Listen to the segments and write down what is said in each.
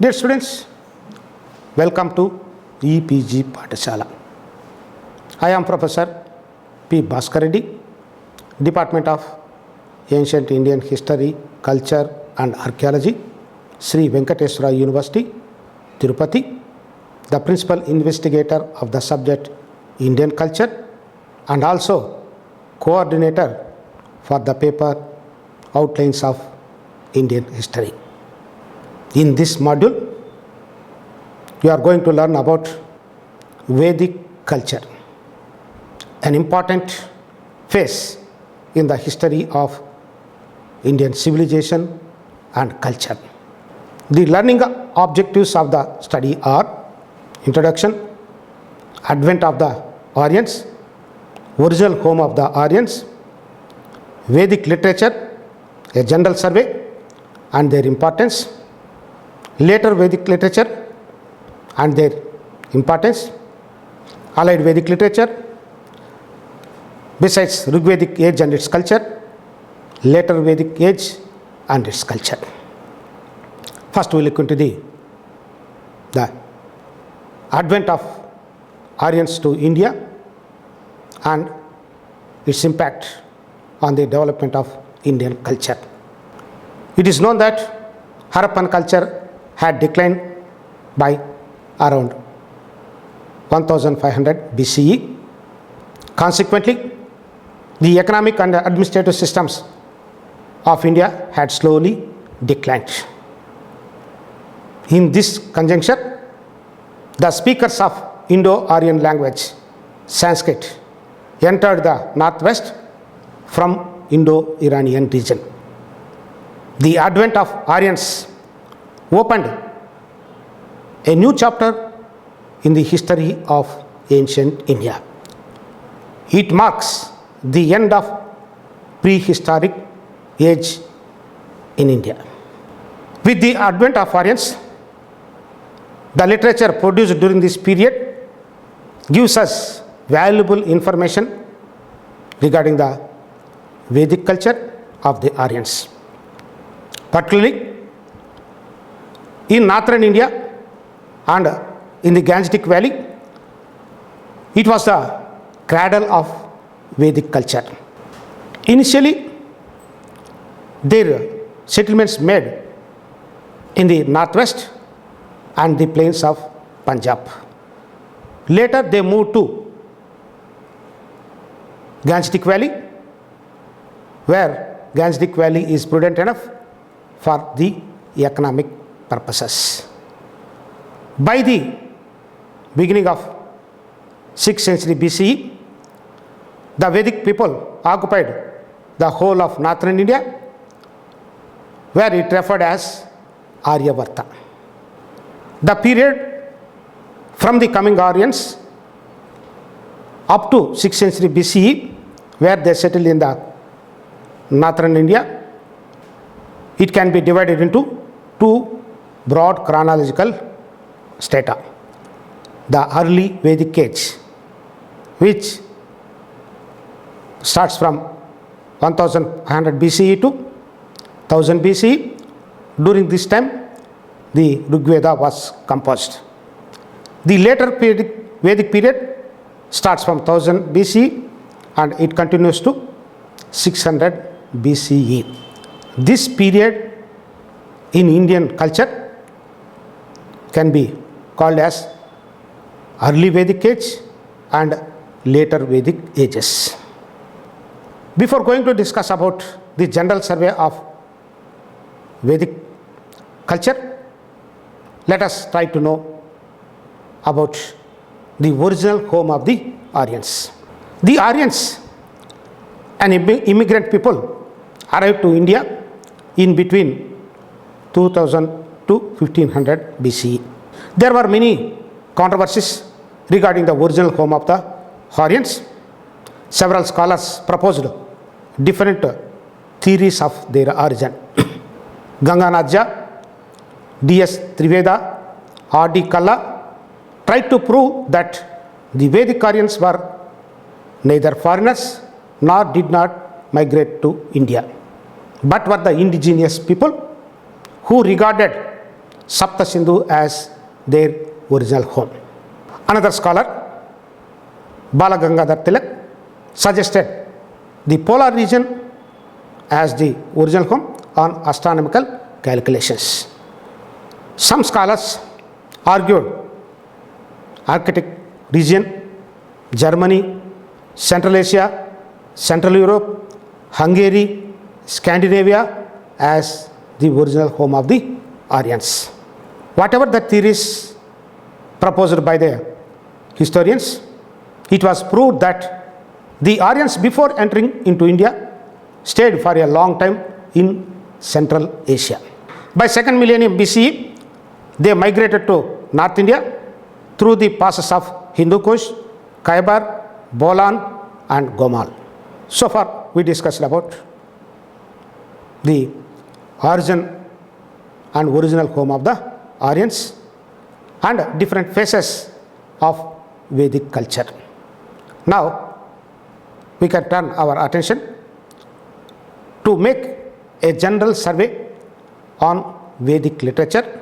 Dear students, welcome to EPG Pathashala. I am Professor P. Bhaskar Reddy, Department of Ancient Indian History, Culture and Archaeology, Sri Venkateswara University, Tirupati, the principal investigator of the subject Indian culture and also coordinator for the paper Outlines of Indian History. In this module, you are going to learn about Vedic culture, an important phase in the history of Indian civilization and culture. The learning objectives of the study are introduction, advent of the Aryans, original home of the Aryans, Vedic literature, a general survey and their importance, later Vedic literature and their importance, allied Vedic literature, besides Rigvedic age and its culture, later Vedic age and its culture. First we look into the advent of Aryans to India and its impact on the development of Indian culture. It is known that Harappan culture had declined by around 1500 BCE. Consequently, the economic and administrative systems of India had slowly declined. In this conjuncture, the speakers of Indo-Aryan language, Sanskrit, entered the northwest from Indo-Iranian region. The advent of Aryans opened a new chapter in the history of ancient India. It marks the end of prehistoric age in India. With the advent of Aryans, the literature produced during this period gives us valuable information regarding the Vedic culture of the Aryans. Particularly in northern India and in the Gangetic Valley, it was the cradle of Vedic culture. Initially, their settlements made in the northwest and the plains of Punjab. Later, they moved to Gangetic Valley, where Gangetic Valley is prudent enough for the economic purposes. By the beginning of 6th century BCE, the Vedic people occupied the whole of northern India, where it referred as Aryavarta. The period from the coming Aryans up to 6th century BCE, where they settled in the northern India, it can be divided into two broad chronological strata. The early Vedic age, which starts from 1500 BCE to 1000 BCE. During this time, the Rigveda was composed. The later Vedic period starts from 1000 BCE and it continues to 600 BCE. This period in Indian culture can be called as early Vedic age and later Vedic ages. Before going to discuss about the general survey of Vedic culture, let us try to know about the original home of the Aryans. The Aryans, an immigrant people, arrived to India in between 2000 to 1500 BCE. There were many controversies regarding the original home of the Aryans. Several scholars proposed different theories of their origin. Ganganadja, D.S. Triveda, R.D. Kalla tried to prove that the Vedic Aryans were neither foreigners nor did not migrate to India, but were the indigenous people who regarded Sapta Sindhu as their original home. Another scholar, Bala Gangadhar Tilak, suggested the polar region as the original home on astronomical calculations. Some scholars argued Arctic region, Germany, Central Asia, Central Europe, Hungary, Scandinavia as the original home of the Aryans. Whatever the theories proposed by the historians, it was proved that the Aryans before entering into India stayed for a long time in Central Asia. By 2nd millennium BCE, they migrated to North India through the passes of Hindu Kush, Khyber, Bolan and Gomal. So far we discussed about the origin and original home of the Aryans and different phases of Vedic culture. Now we can turn our attention to make a general survey on Vedic literature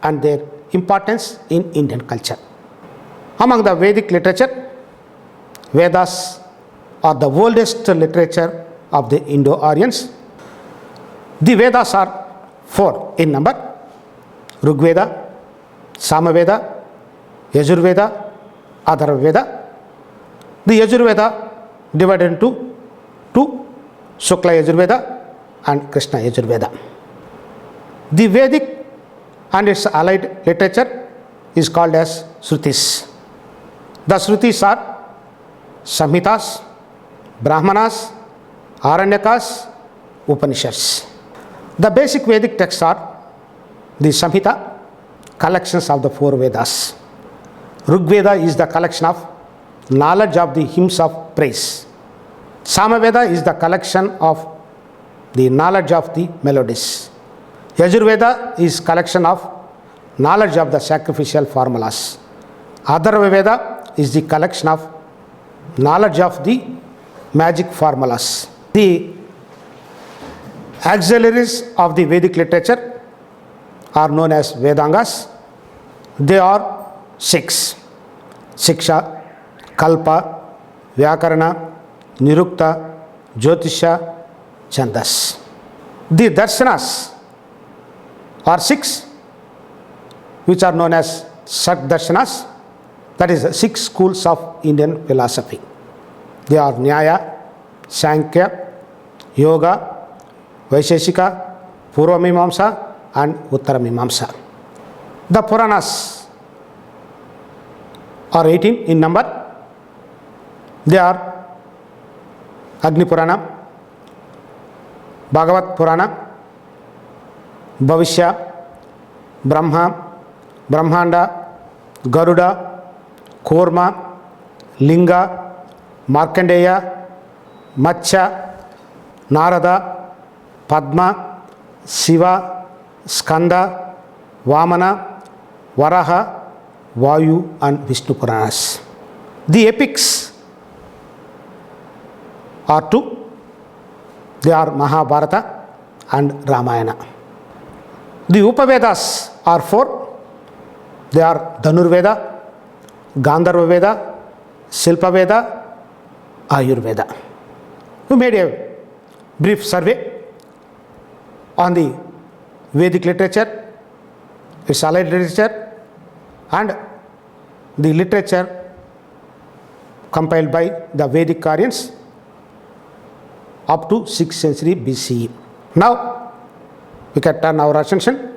and their importance in Indian culture. Among the Vedic literature, Vedas are the oldest literature of the Indo-Aryans. The Vedas are 4 in number: Rigveda, Samaveda, Yajurveda, Atharvaveda. The Yajurveda divided into 2, Shukla Yajurveda and Krishna Yajurveda. The Vedic and its allied literature is called as Shrutis. The Shrutis are Samhitas, Brahmanas, Aranyakas, Upanishads. The basic Vedic texts are the Samhita, collections of the 4 Vedas. Rigveda is the collection of knowledge of the hymns of praise. Samaveda is the collection of the knowledge of the melodies. Yajurveda is collection of knowledge of the sacrificial formulas. Atharvaveda is the collection of knowledge of the magic formulas. The auxiliaries of the Vedic literature are known as Vedangas. They are 6: Shiksha, Kalpa, Vyakarana, Nirukta, Jyotisha, Chandas. The Darshanas are 6, which are known as Sat Darshanas, that is 6 schools of Indian philosophy. They are Nyaya, Sankhya, Yoga, Vaisheshika, Purva Mimamsa and Uttara Mimamsa. The Puranas are 18 in number. They are Agni Purana, Bhagavat Purana, Bhavishya, Brahma, Brahmanda, Garuda, Kurma, Linga, Markandeya, Matsya, Narada, Padma, Shiva, Skanda, Vamana, Varaha, Vayu and Vishnu Puranas. The epics are 2. They are Mahabharata and Ramayana. The Upavedas are 4. They are Dhanurveda, Gandharva Veda, Shilpa Veda, Ayurveda. We made a brief survey on the Vedic literature, its allied literature and the literature compiled by the Vedic Aryans up to 6th century BCE. Now we can turn our attention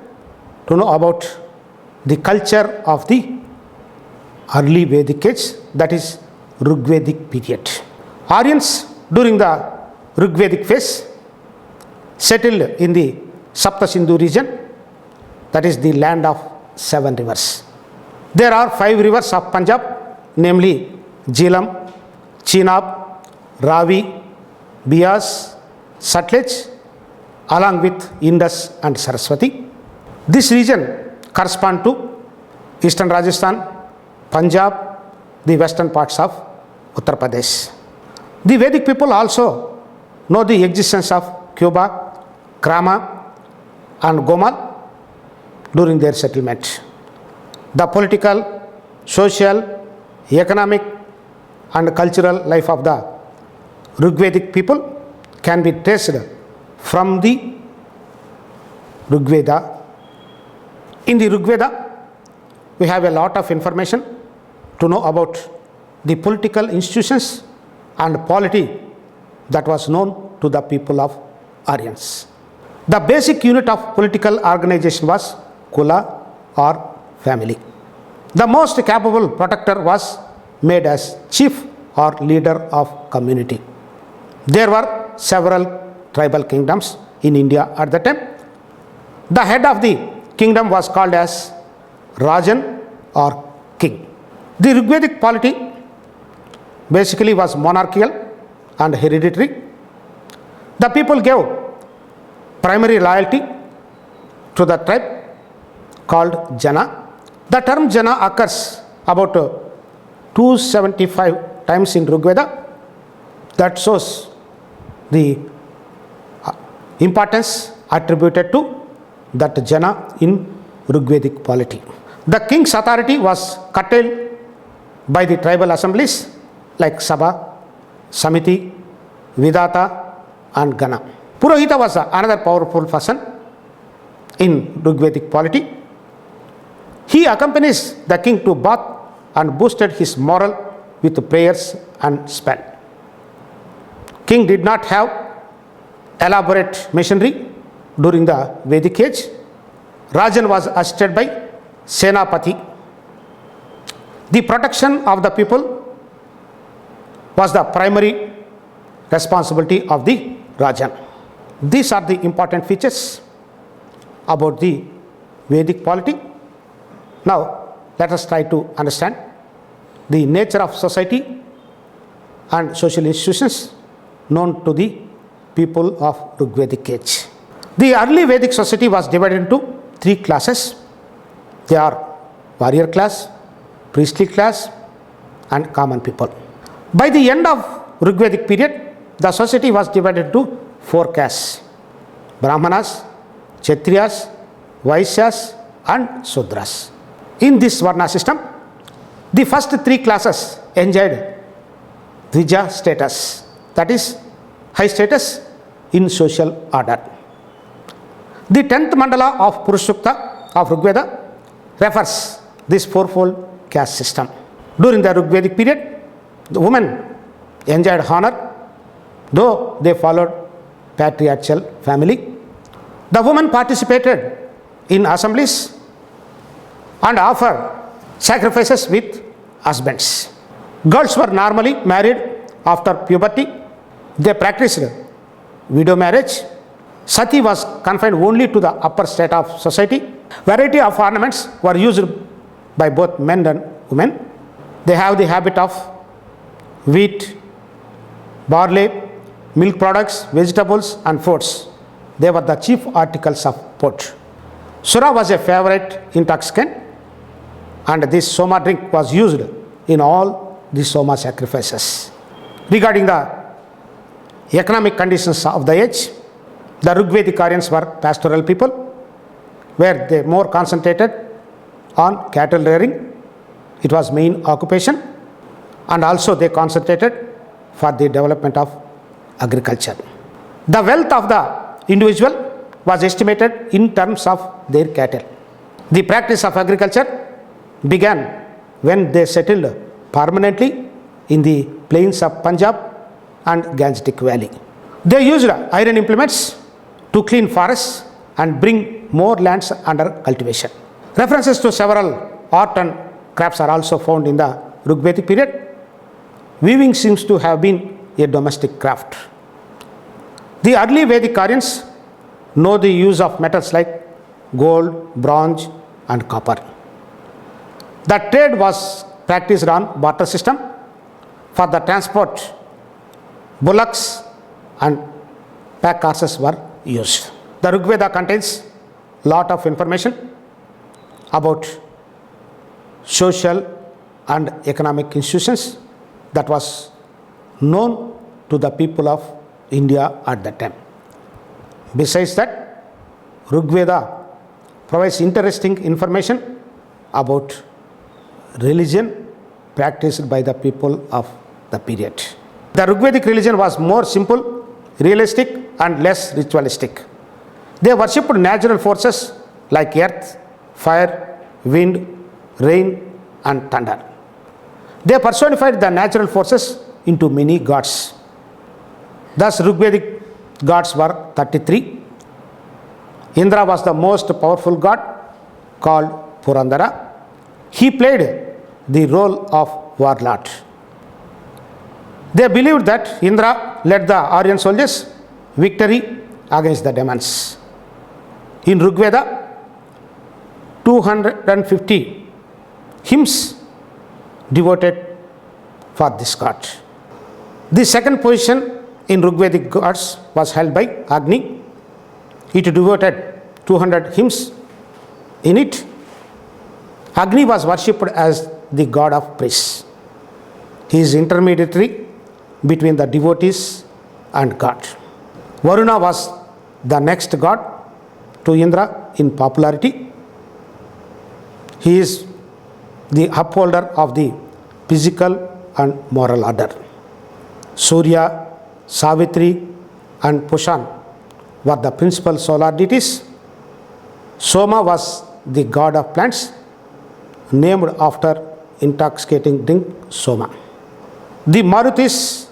to know about the culture of the early Vedic age, that is Rigvedic period. Aryans during the Rigvedic phase settled in the Sapta Sindhu region, that is the land of 7 rivers. There are 5 rivers of Punjab, namely Jhelum, Chenab, Ravi, Beas, Sutlej, along with Indus and Saraswati. This region corresponds to eastern Rajasthan, Punjab, the western parts of Uttar Pradesh. The Vedic people also know the existence of Cuba, Krama and Gomal. during their settlement. The political, social, economic and cultural life of the Rigvedic people can be traced from the Rigveda. In the Rigveda, we have a lot of information to know about the political institutions and polity that was known to the people of Aryans. The basic unit of political organization was Kula or family. The most capable protector was made as chief or leader of community. There were several tribal kingdoms in India at the time. The head of the kingdom was called as Rajan or king. The Rigvedic polity basically was monarchical and hereditary. The people gave primary loyalty to the tribe called Jana. The term Jana occurs about 275 times in Rigveda. That shows the importance attributed to that Jana in Rigvedic polity. The king's authority was curtailed by the tribal assemblies like Sabha, Samiti, Vidata and Gana. Purohita was another powerful person in Rigvedic polity. He accompanies the king to bath and boosted his morale with prayers and spell. King did not have elaborate machinery during the Vedic age. Rajan was assisted by Senapati. The protection of the people was the primary responsibility of the Rajan. These are the important features about the Vedic polity. Now, let us try to understand the nature of society and social institutions known to the people of Rigvedic age. The early Vedic society was divided into three classes. They are warrior class, priestly class and common people. By the end of Rigvedic period, the society was divided into four castes: Brahmanas, Kshatriyas, Vaishyas and Sudras. In this Varna system, the first three classes enjoyed Dvija status, that is high status in social order. The 10th mandala of Purushsukta of Rigveda refers this fourfold caste system. During the Rigvedic period, the women enjoyed honor, though they followed patriarchal family. The women participated in assemblies and offered sacrifices with husbands. Girls were normally married after puberty. They practiced widow marriage. Sati was confined only to the upper state of society. Variety of ornaments were used by both men and women. They have the habit of wheat, barley, milk products, vegetables and fruits. They were the chief articles of food. Sura was a favorite intoxicant, and this Soma drink was used in all the Soma sacrifices. Regarding the economic conditions of the age, the Rigvedic Aryans were pastoral people, where they more concentrated on cattle rearing. It was main occupation, and also they concentrated for the development of agriculture. The wealth of the individual was estimated in terms of their cattle. The practice of agriculture began when they settled permanently in the plains of Punjab and Gangetic Valley. They used iron implements to clean forests and bring more lands under cultivation. References to several art and crafts are also found in the Rigvedic period. Weaving seems to have been a domestic craft. The early Vedic Aryans know the use of metals like gold, bronze and copper. The trade was practiced on barter system. For the transport, bullocks and pack horses were used. The Rigveda contains lot of information about social and economic institutions that was known to the people of India at that time. Besides that, Rigveda provides interesting information about religion practiced by the people of the period. The Rigvedic religion was more simple, realistic, and less ritualistic. They worshipped natural forces like earth, fire, wind, rain, and thunder. They personified the natural forces into many gods. Thus, Rigvedic gods were 33. Indra was the most powerful god, called Purandara. He played the role of warlord. They believed that Indra led the Aryan soldiers victory against the demons. In Rigveda, 250 hymns devoted for this god. The second position in Rigvedic gods was held by Agni. It devoted 200 hymns in it. Agni was worshipped as the god of praise. He is intermediary between the devotees and God. Varuna was the next god to Indra in popularity. He is the upholder of the physical and moral order. Surya, Savitri, and Pushan were the principal solar deities. Soma was the god of plants, named after intoxicating drink Soma. The Marutis,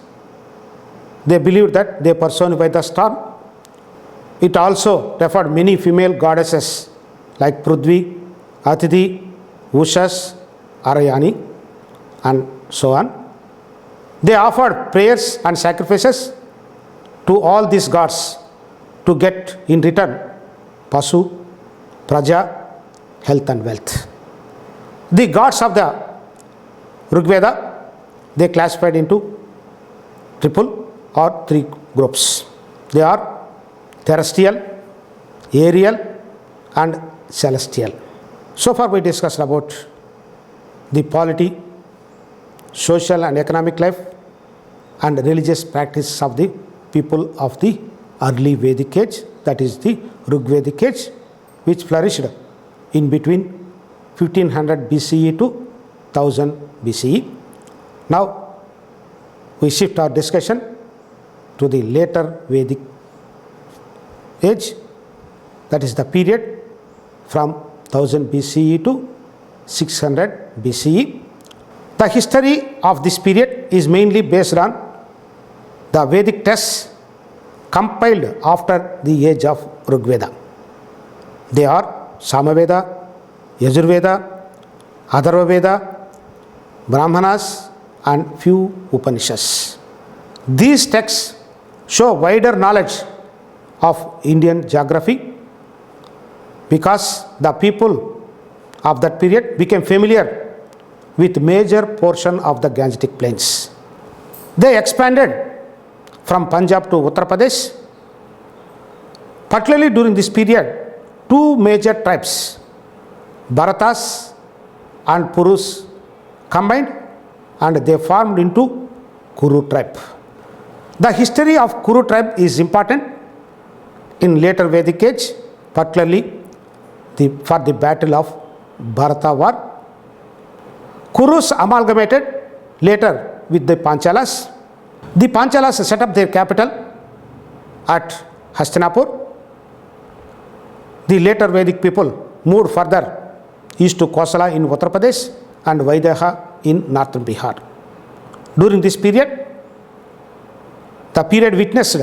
they believed that they personified the star. It also referred many female goddesses like Prithvi, Atiti, Ushas, Arayani, and so on. They offered prayers and sacrifices to all these gods to get in return Pasu, Praja, health and wealth. The gods of the Rigveda, they classified into triple or three groups. They are terrestrial, aerial, and celestial. So far we discussed about the polity, social and economic life, and religious practices of the people of the early Vedic age, that is the Rigvedic age, which flourished in between 1500 BCE to 1000 BCE. Now we shift our discussion to the later Vedic age, that is the period from 1000 BCE to 600 BCE. The history of this period is mainly based on the Vedic texts compiled after the age of Rigveda. They are Samaveda, Yajurveda, Atharvaveda, Brahmanas, and few Upanishads. These texts show wider knowledge of Indian geography because the people of that period became familiar with major portion of the Gangetic plains. They expanded from Punjab to Uttar Pradesh. Particularly during this period, two major tribes, Bharatas and Purus, combined and they formed into Kuru tribe. The history of Kuru tribe is important in later Vedic age, particularly for the battle of Bharata war. Kurus amalgamated later with the Panchalas. The Panchalas set up their capital at Hastinapur. The later Vedic people moved further east to Kosala in Uttar Pradesh and Vaideha in northern Bihar. During this period, the period witnessed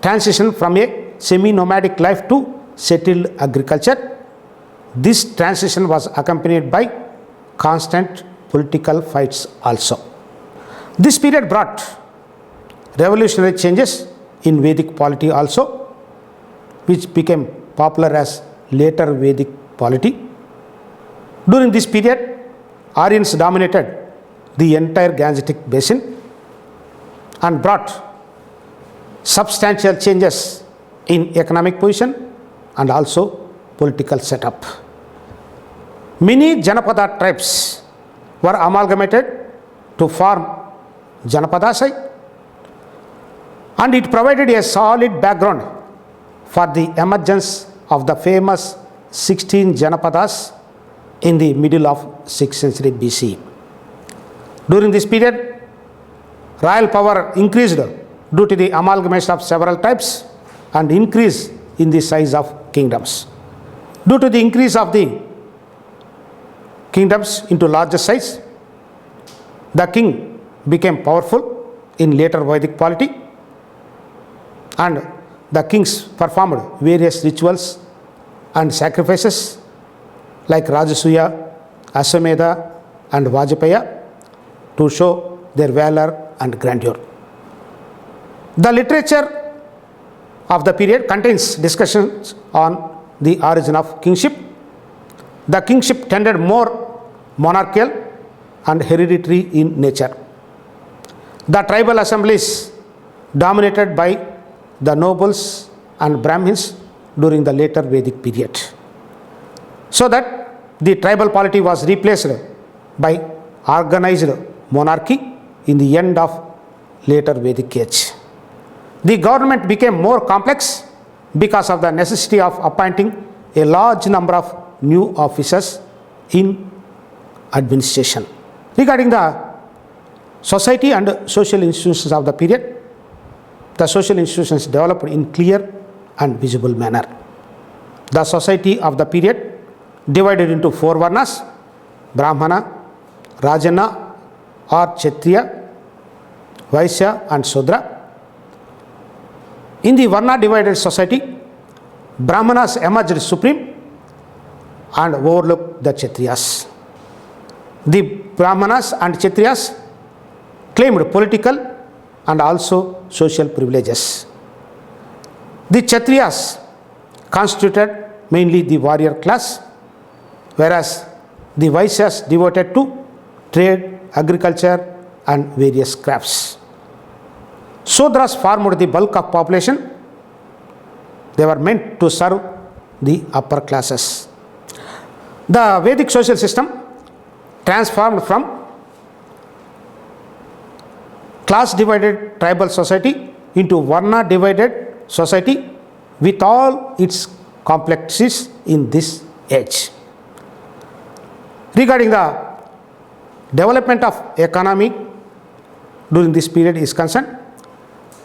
transition from a semi-nomadic life to settled agriculture. This transition was accompanied by constant political fights also. This period brought revolutionary changes in Vedic polity also, which became popular as later Vedic polity. During this period, Aryans dominated the entire Gangetic basin and brought substantial changes in economic position and also political setup. Many Janapada tribes were amalgamated to form Janapadasai, and it provided a solid background for the emergence of the famous 16 Janapadas in the middle of 6th century BC. During this period, royal power increased due to the amalgamation of several types and increase in the size of kingdoms. Due to the increase of the kingdoms into larger size, the king became powerful in later Vedic polity, and the kings performed various rituals and sacrifices like Rajasuya, Aswamedha and Vajpaya to show their valor and grandeur. The literature of the period contains discussions on the origin of kingship. The kingship tended more monarchical and hereditary in nature. The tribal assemblies dominated by the nobles and Brahmins during the later Vedic period, so that the tribal polity was replaced by organized monarchy in the end of later Vedic age. The government became more complex because of the necessity of appointing a large number of new officers in administration. Regarding the society and social institutions of the period, the social institutions developed in clear and visible manner. The society of the period divided into 4 varnas: Brahmana, Rajana or Kshatriya, Vaishya and Sudra. In the Varna divided society, Brahmanas emerged supreme and overlooked the Kshatriyas. The Brahmanas and Kshatriyas claimed political and also social privileges. The Kshatriyas constituted mainly the warrior class, whereas the Vaishyas devoted to trade, agriculture and various crafts. Sudras formed the bulk of population. They were meant to serve the upper classes. The Vedic social system transformed from class divided tribal society into Varna divided society with all its complexities in this age. Regarding the development of economy during this period is concerned,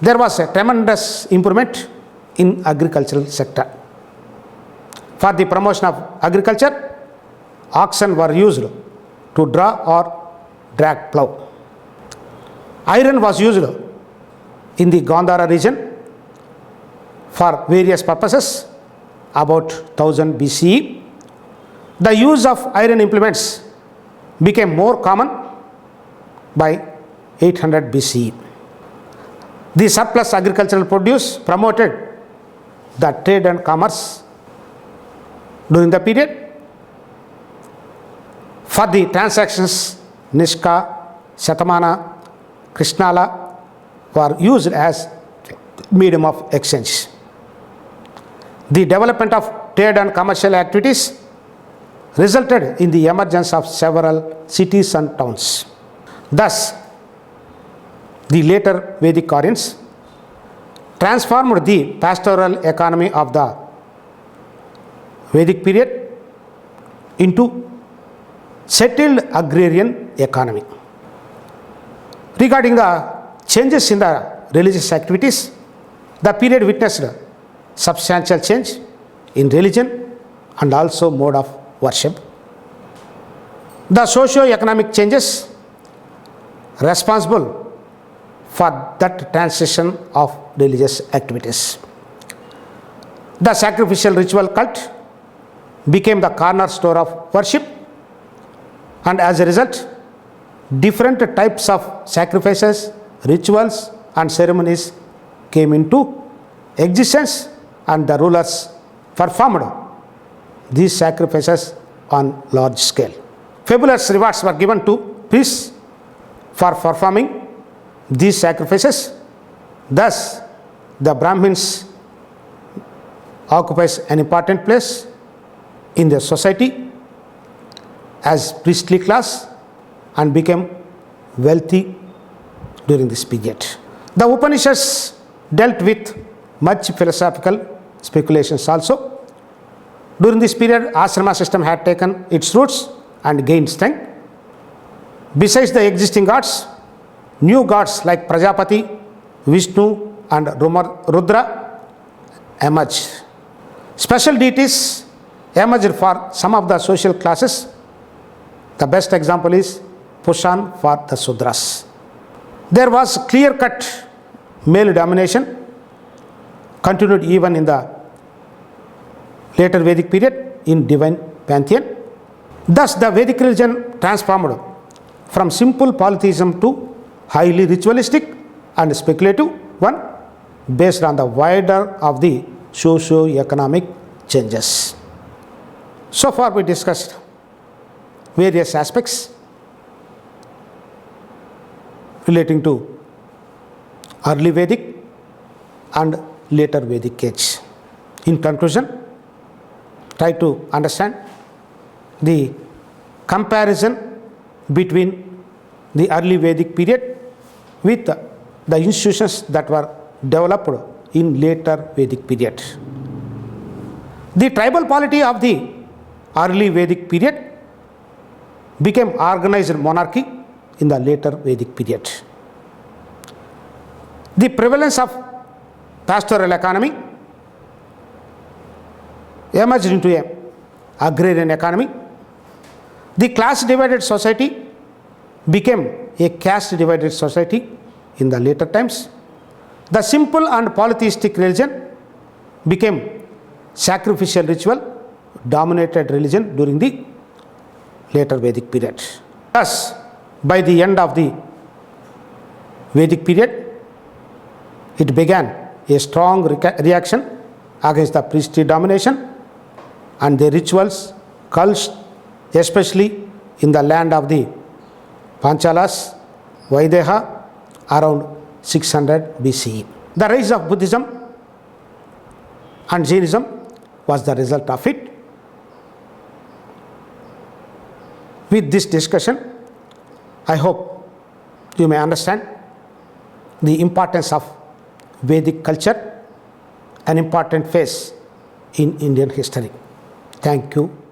there was a tremendous improvement in agricultural sector. For the promotion of agriculture, oxen were used to draw or drag plough. Iron was used in the Gandhara region for various purposes about 1000 BCE. The use of iron implements became more common by 800 BCE. The surplus agricultural produce promoted the trade and commerce during the period. For the transactions, Nishka, Shatamana, Krishnala were used as medium of exchange. The development of trade and commercial activities resulted in the emergence of several cities and towns. Thus, the later Vedic Aryans transformed the pastoral economy of the Vedic period into settled agrarian economy. Regarding the changes in the religious activities, the period witnessed substantial change in religion and also mode of worship. The socio-economic changes responsible for that transition of religious activities. The sacrificial ritual cult became the cornerstone of worship, and as a result, different types of sacrifices, rituals and ceremonies came into existence, and the rulers performed these sacrifices on large scale. Fabulous rewards were given to priests for performing these sacrifices. Thus, the Brahmins occupies an important place in the society as priestly class and became wealthy during this period. The Upanishads dealt with much philosophical speculations also. During this period, ashrama system had taken its roots and gained strength. Besides the existing gods, new gods like Prajapati, Vishnu and Rudra emerged. Special deities emerged for some of the social classes. The best example is Pushan for the Sudras. There was clear-cut male domination, continued even in the later Vedic period in divine pantheon. Thus, the Vedic religion transformed from simple polytheism to highly ritualistic and speculative one based on the wider of the socio-economic changes. So far we discussed various aspects relating to early Vedic and later Vedic age. In conclusion, try to understand the comparison between the early Vedic period with the institutions that were developed in later Vedic period. The tribal polity of the early Vedic period became organized monarchy in the later Vedic period. The prevalence of pastoral economy emerged into an agrarian economy. The class divided society became a caste divided society in the later times. The simple and polytheistic religion became sacrificial ritual dominated religion during the later Vedic period. Thus, by the end of the Vedic period, it began a strong reaction against the priestly domination and the rituals, cults, especially in the land of the Panchalas, Vaideha, around 600 BCE. The rise of Buddhism and Jainism was the result of it. With this discussion, I hope you may understand the importance of Vedic culture, an important phase in Indian history. Thank you.